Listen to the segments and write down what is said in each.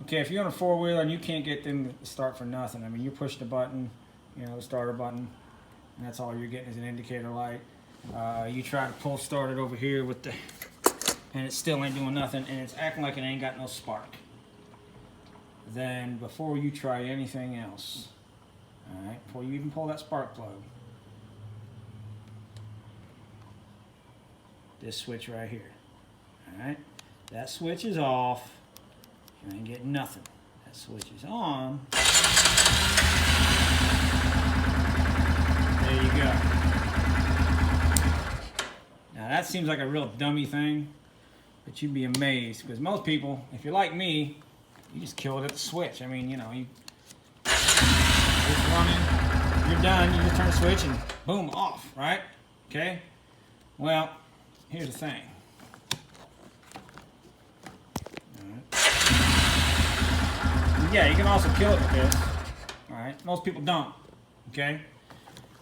Okay, if you're on a four-wheeler and you can't get them to start for nothing, I mean, you push the button, you know, the starter button, and that's all you're getting is an indicator light. You try to pull start it over here with the, and it still ain't doing nothing, and it's acting like it ain't got no spark. Then before you try anything else, all right, before you even pull that spark plug, this switch right here, all right, that switch is off. You ain't getting nothing. That switch is on. There you go. Now that seems like a real dummy thing, but you'd be amazed because most people, if you're like me, you just kill it at the switch. I mean, you know, it's running, you're done, you just turn the switch and boom, off, right? Okay? Well, here's the thing. Yeah, you can also kill it with this. All right, most people don't. Okay,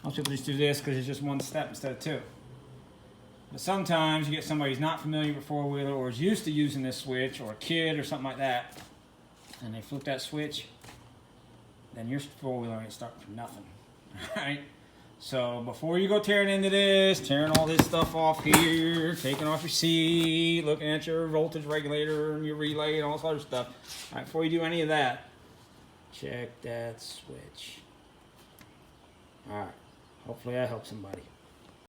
most people just do this because it's just one step instead of two. But sometimes you get somebody who's not familiar with four-wheeler or is used to using this switch, or a kid or something like that, and they flip that switch, then your four-wheeler ain't starting for nothing. All right. So before you go tearing into this, tearing all this stuff off here, taking off your seat, looking at your voltage regulator and your relay and all this other stuff, all right, before you do any of that, check that switch. All right, hopefully I help somebody.